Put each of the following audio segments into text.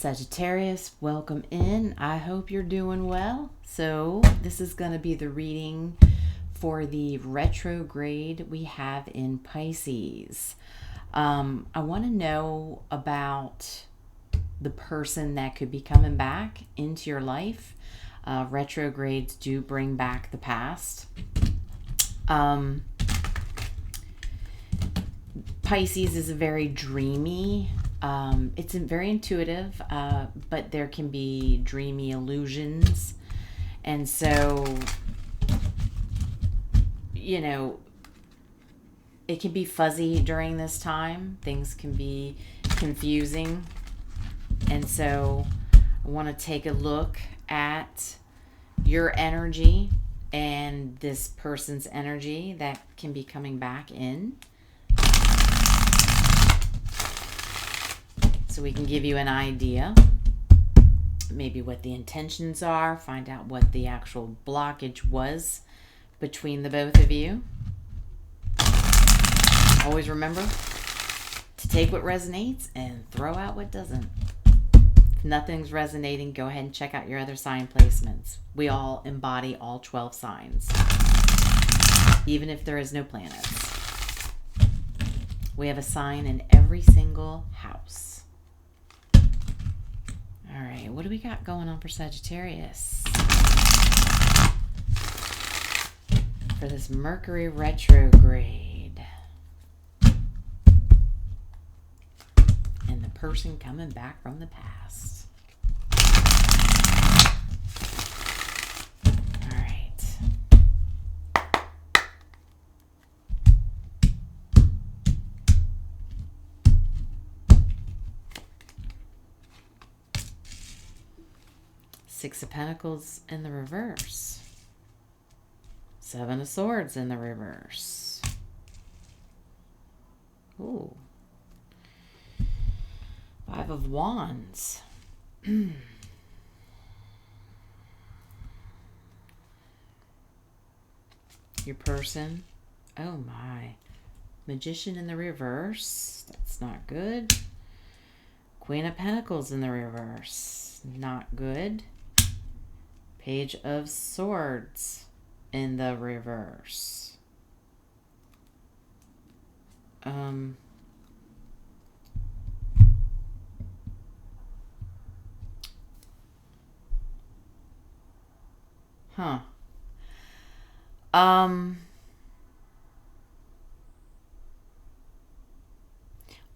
Sagittarius, welcome in. I hope you're doing well. So this is going to be the reading for the retrograde we have in Pisces. I want to know about the person that could be coming back into your life. Retrogrades do bring back the past. Pisces is a very dreamy, it's very intuitive, but there can be dreamy illusions. And so, it can be fuzzy during this time. Things can be confusing. And so I want to take a look at your energy and this person's energy that can be coming back in. So we can give you an idea, maybe what the intentions are, find out what the actual blockage was between the both of you. Always remember to take what resonates and throw out what doesn't. If nothing's resonating, go ahead and check out your other sign placements. We all embody all 12 signs, even if there is no planets. We have a sign in every single house. All right, what do we got going on for Sagittarius? For this Mercury retrograde. And the person coming back from the past. All right. Six of Pentacles in the reverse. Seven of Swords in the reverse. Ooh. Five of Wands. Your person. Oh my. Magician in the reverse. That's not good. Queen of Pentacles in the reverse. Not good. Page of Swords in the reverse.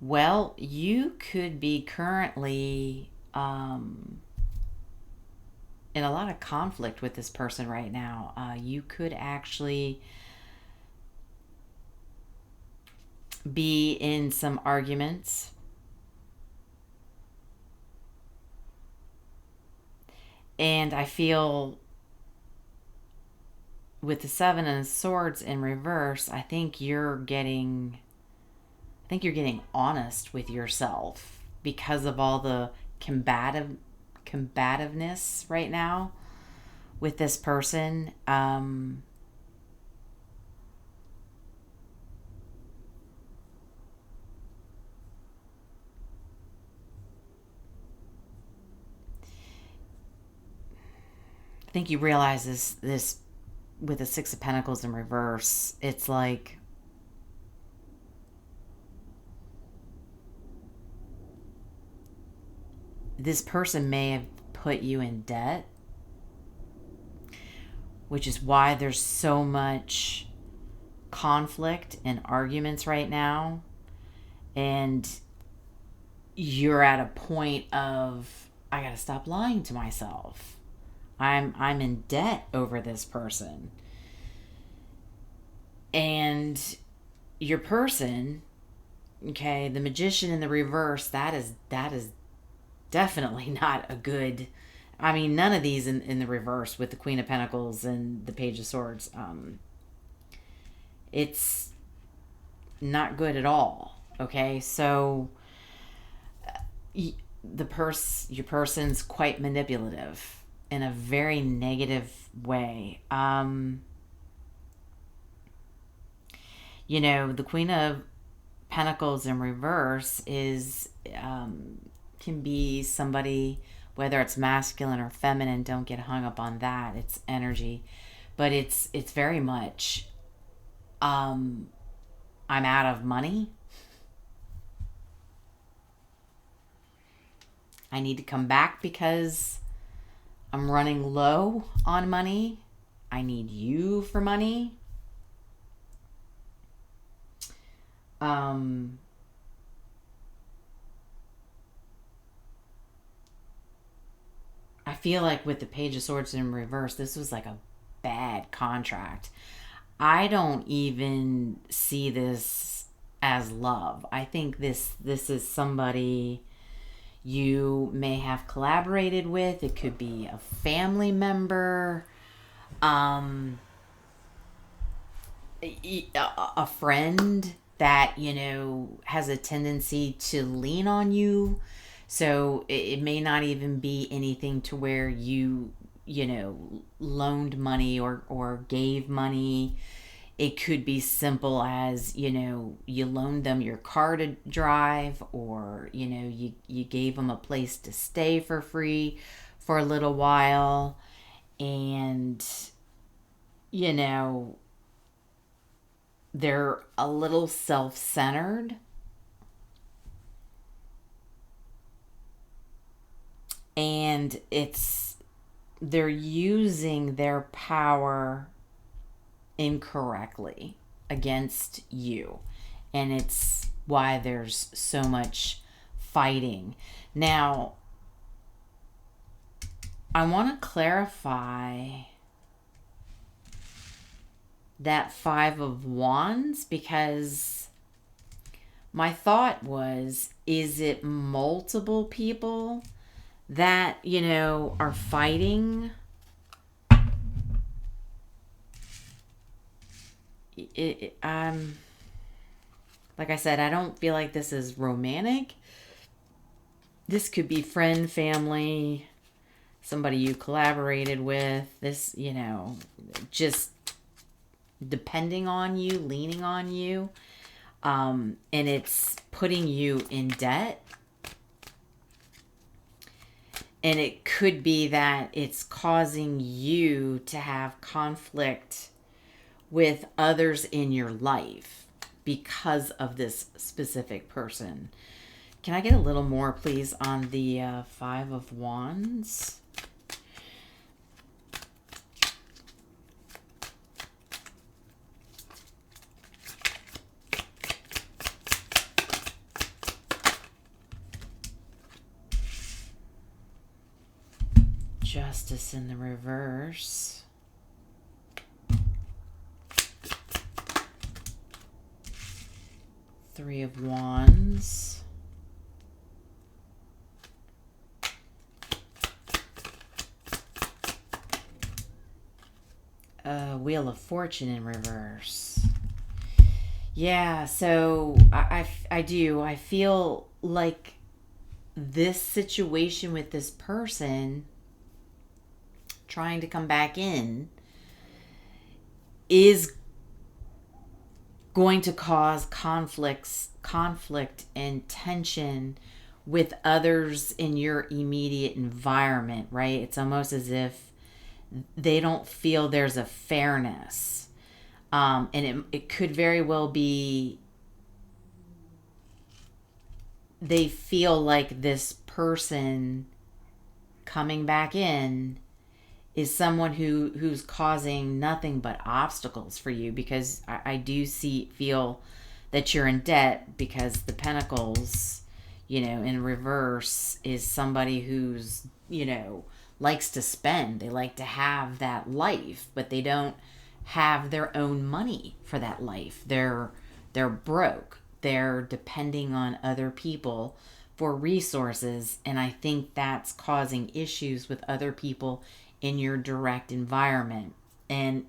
Well, you could be currently in a lot of conflict with this person right now. You could actually be in some arguments. And I feel with the Seven of Swords in reverse, I think you're getting honest with yourself because of all the combativeness right now with this person. I think you realize this with the Six of Pentacles in reverse. It's like this person may have put you in debt, which is why there's so much conflict and arguments right now. And you're at a point of, I gotta stop lying to myself. I'm in debt over this person. And your person, okay, the Magician in the reverse, that is definitely not a good, I mean, none of these in the reverse with the Queen of Pentacles and the Page of Swords, it's not good at all. Okay, so your person's quite manipulative in a very negative way. The Queen of Pentacles in reverse is can be somebody, whether it's masculine or feminine. Don't get hung up on that. It's energy. But it's very much, I'm out of money. I need to come back because I'm running low on money. I need you for money. I feel like with the Page of Swords in reverse, this was like a bad contract. I don't even see this as love. I think this is somebody you may have collaborated with. It could be a family member, a friend that, has a tendency to lean on you. So it may not even be anything to where you loaned money or gave money. It could be simple as, you loaned them your car to drive, or, you gave them a place to stay for free for a little while. And, they're a little self-centered. And they're using their power incorrectly against you. And it's why there's so much fighting. Now, I want to clarify that Five of Wands, because my thought was, is it multiple people that, are fighting? Like I said, I don't feel like this is romantic. This could be friend, family, somebody you collaborated with. This, just depending on you, leaning on you. And it's putting you in debt. And it could be that it's causing you to have conflict with others in your life because of this specific person. Can I get a little more, please, on the Five of Wands? Justice in the reverse. Three of Wands. Wheel of Fortune in reverse. Yeah, so I do. I feel like this situation with this person trying to come back in is going to cause conflict and tension with others in your immediate environment, right? It's almost as if they don't feel there's a fairness. And it could very well be they feel like this person coming back in is someone who's causing nothing but obstacles for you, because I do feel that you're in debt, because the Pentacles, in reverse is somebody who's, likes to spend. They like to have that life, but they don't have their own money for that life. They're broke. They're depending on other people for resources, and I think that's causing issues with other people in your direct environment. And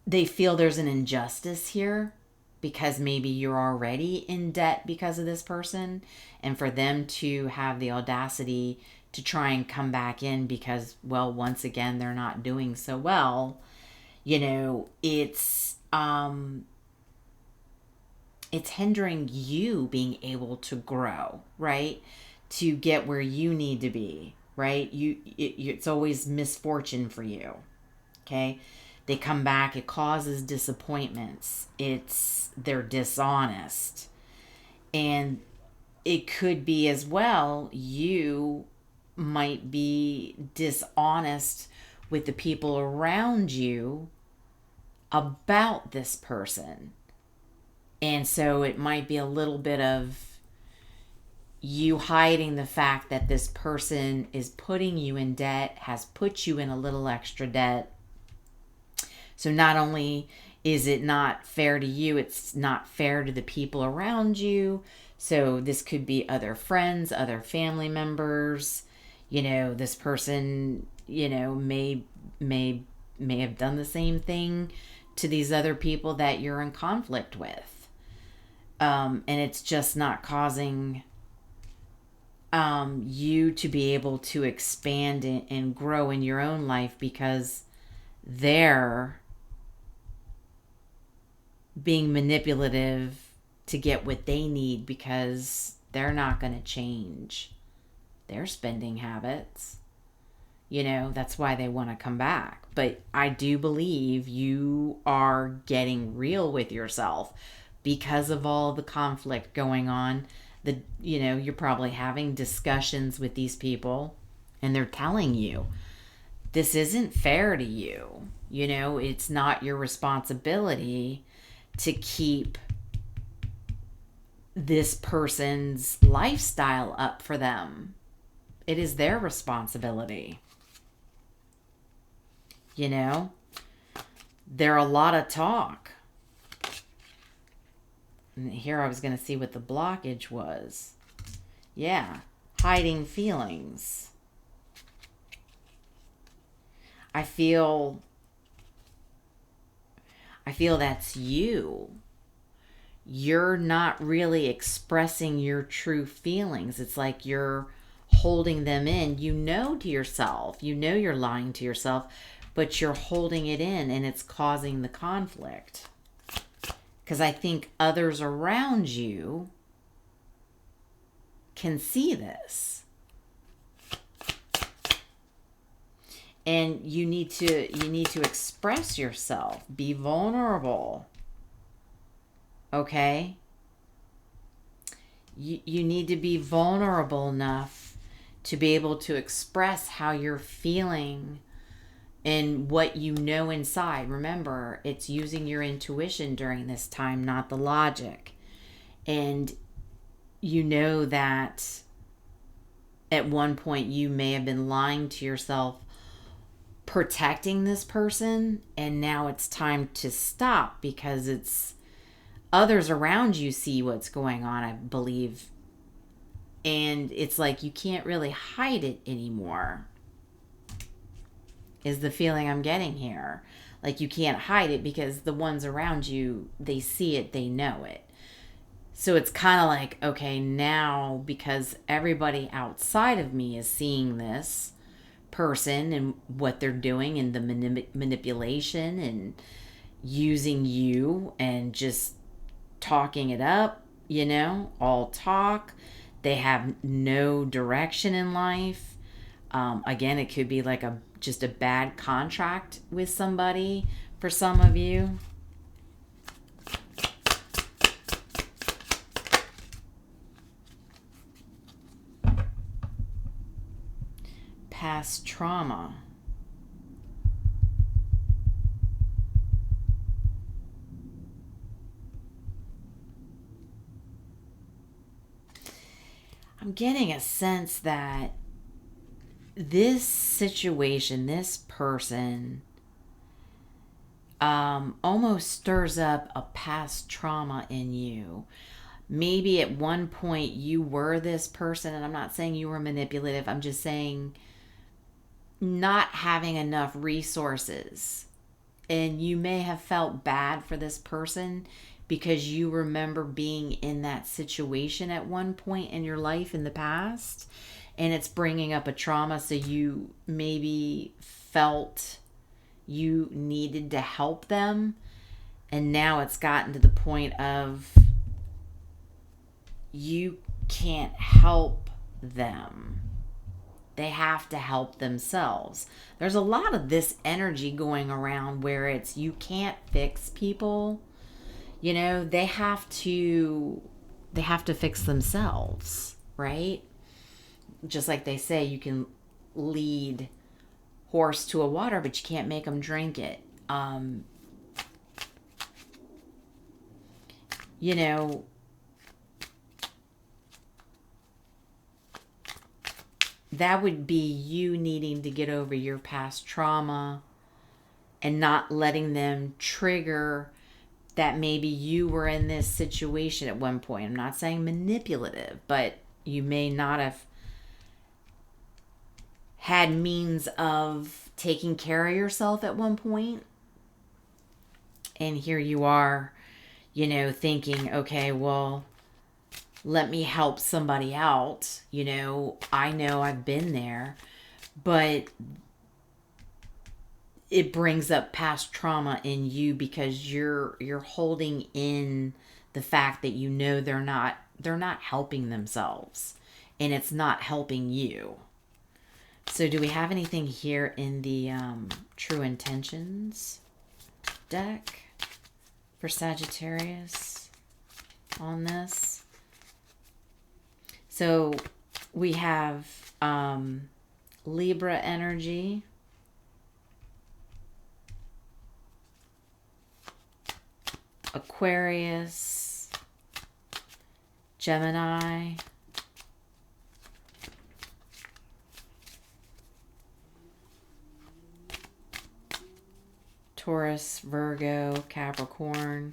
they feel there's an injustice here, because maybe you're already in debt because of this person, and for them to have the audacity to try and come back in because, well, once again, they're not doing so well, it's it's hindering you being able to grow, right? To get where you need to be, right? It's always misfortune for you. Okay? They come back, it causes disappointments. They're dishonest. And it could be as well, you might be dishonest with the people around you about this person. And so it might be a little bit of you hiding the fact that this person is putting you in debt, has put you in a little extra debt. So not only is it not fair to you, it's not fair to the people around you. So this could be other friends, other family members. This person, may have done the same thing to these other people that you're in conflict with. And it's just not causing you to be able to expand and grow in your own life, because they're being manipulative to get what they need, because they're not going to change their spending habits. That's why they want to come back. But I do believe you are getting real with yourself because of all the conflict going on. You're probably having discussions with these people, and they're telling you this isn't fair to you. It's not your responsibility to keep this person's lifestyle up for them. It is their responsibility. There are a lot of talk. And here I was going to see what the blockage was. Yeah, hiding feelings. I feel that's you. You're not really expressing your true feelings. It's like you're holding them in. To yourself. You're lying to yourself, but you're holding it in, and it's causing the conflict. Because I think others around you can see this. And you need to express yourself. Be vulnerable. Okay? You need to be vulnerable enough to be able to express how you're feeling and what you know inside. Remember, it's using your intuition during this time, not the logic. And that at one point you may have been lying to yourself, protecting this person, and now it's time to stop, because it's others around you see what's going on, I believe. And it's like you can't really hide it anymore, is the feeling I'm getting here. Like you can't hide it because the ones around you, they see it, they know it. So it's kind of like, okay, now because everybody outside of me is seeing this person and what they're doing and the manipulation and using you and just talking it up, all talk. They have no direction in life. Again, it could be like just a bad contract with somebody for some of you. Past trauma. I'm getting a sense that this situation, this person, almost stirs up a past trauma in you. Maybe at one point you were this person, and I'm not saying you were manipulative. I'm just saying not having enough resources. And you may have felt bad for this person because you remember being in that situation at one point in your life in the past, and it's bringing up a trauma. So you maybe felt you needed to help them, and now it's gotten to the point of you can't help them. They have to help themselves. There's a lot of this energy going around where it's you can't fix people. You know, they have to fix themselves, right? Just like they say, you can lead horse to a water, but you can't make them drink it. You know, that would be you needing to get over your past trauma and not letting them trigger that maybe you were in this situation at one point. I'm not saying manipulative, but you may not have had means of taking care of yourself at one point. And here you are, you know, thinking, okay, well, let me help somebody out. You know I've been there, but it brings up past trauma in you because you're holding in the fact that you know they're not helping themselves, and it's not helping you. So do we have anything here in the True Intentions deck for Sagittarius on this? So we have Libra energy, Aquarius, Gemini, Taurus, Virgo, Capricorn,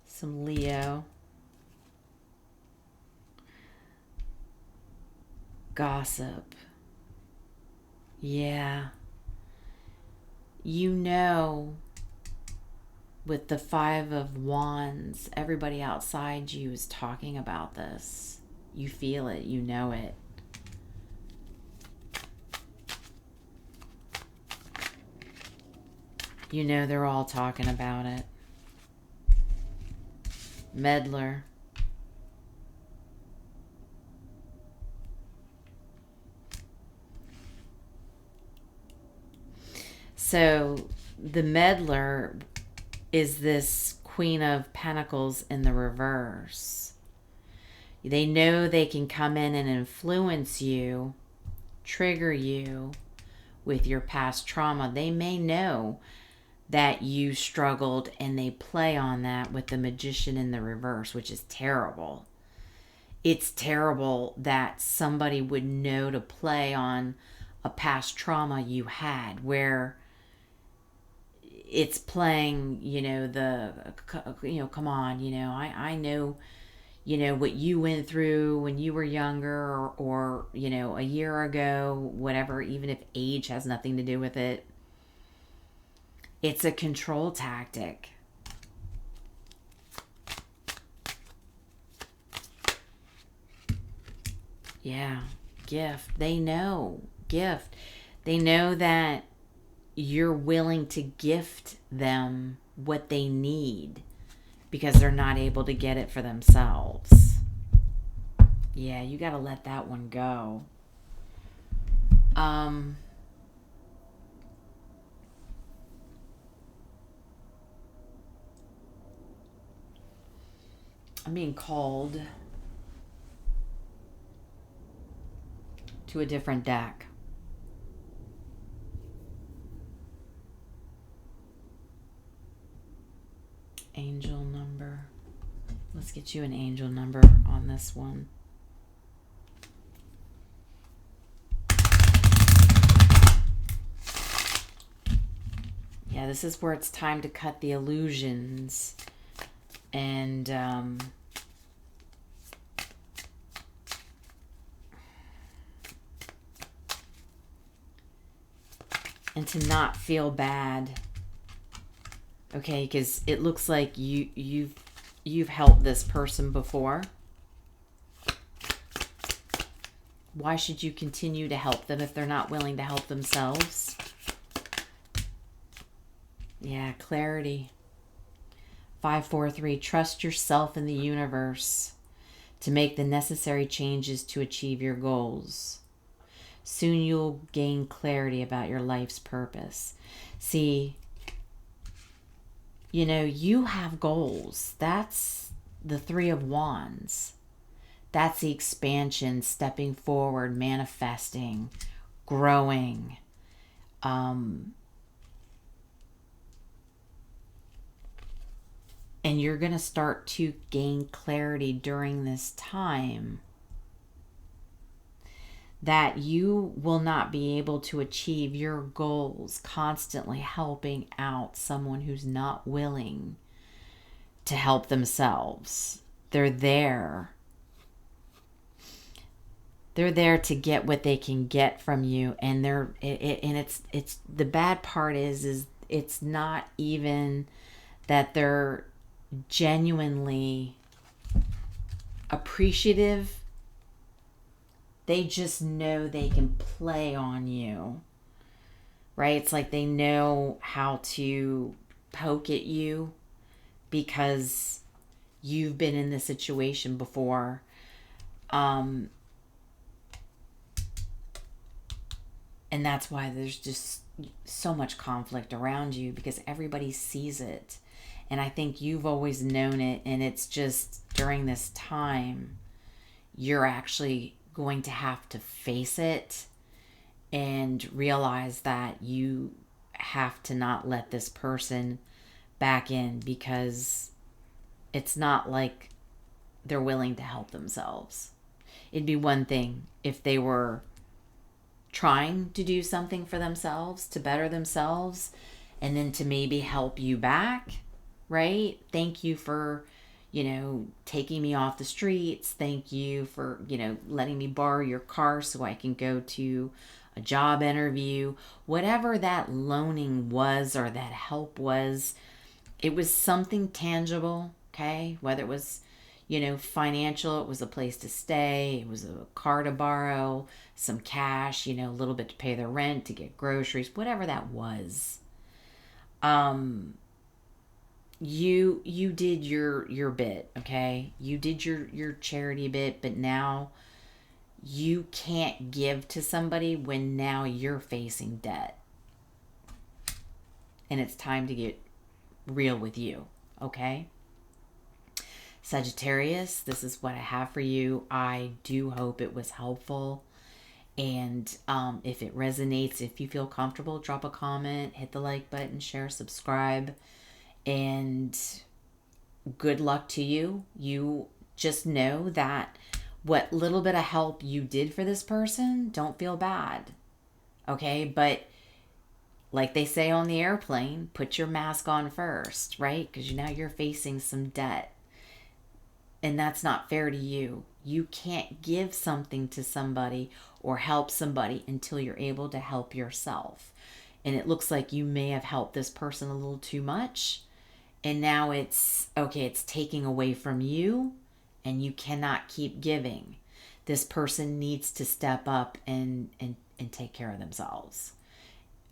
some Leo, gossip. Yeah. You know, with the Five of Wands, everybody outside you is talking about this. You feel it. You know it. You know they're all talking about it. Meddler. So the meddler is this Queen of Pentacles in the reverse. They know they can come in and influence you, trigger you with your past trauma. They may know that you struggled, and they play on that with the Magician in the reverse, which is terrible. It's terrible that somebody would know to play on a past trauma you had, where it's playing, come on, I know, what you went through when you were younger, or a year ago, whatever, even if age has nothing to do with it. It's a control tactic. Yeah, gift. They know. Gift. They know that you're willing to gift them what they need because they're not able to get it for themselves. Yeah, you got to let that one go. I'm being called to a different deck. Angel number. Let's get you an angel number on this one. Yeah, this is where it's time to cut the illusions and to not feel bad. Okay, because it looks like you've helped this person before. Why should you continue to help them if they're not willing to help themselves? Yeah, clarity. 543, trust yourself in the universe to make the necessary changes to achieve your goals. Soon you'll gain clarity about your life's purpose. See, you have goals. That's the Three of Wands. That's the expansion, stepping forward, manifesting, growing. And you're going to start to gain clarity during this time that you will not be able to achieve your goals constantly helping out someone who's not willing to help themselves. They're there to get what they can get from you, and it's the bad part is it's not even that they're genuinely appreciative. They just know they can play on you, right? It's like they know how to poke at you because you've been in this situation before. And that's why there's just so much conflict around you, because everybody sees it. And I think you've always known it, and it's just during this time you're actually going to have to face it and realize that you have to not let this person back in, because it's not like they're willing to help themselves. It'd be one thing if they were trying to do something for themselves, to better themselves, and then to maybe help you back, right? Thank you for taking me off the streets. Thank you for, letting me borrow your car so I can go to a job interview. Whatever that loaning was or that help was, it was something tangible, okay? Whether it was, financial, it was a place to stay, it was a car to borrow, some cash, a little bit to pay the rent, to get groceries, whatever that was. You did your bit, okay? You did your charity bit, but now you can't give to somebody when now you're facing debt. And it's time to get real with you, okay? Sagittarius, this is what I have for you. I do hope it was helpful. And if it resonates, if you feel comfortable, drop a comment, hit the like button, share, subscribe. And good luck to you. You just know that what little bit of help you did for this person, don't feel bad. Okay? But like they say on the airplane, put your mask on first, right? Because now you're facing some debt. And that's not fair to you. You can't give something to somebody or help somebody until you're able to help yourself. And it looks like you may have helped this person a little too much. And now it's taking away from you, and you cannot keep giving. This person needs to step up and take care of themselves.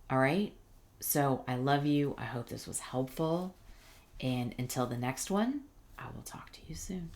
All right? So I love you. I hope this was helpful. And until the next one, I will talk to you soon.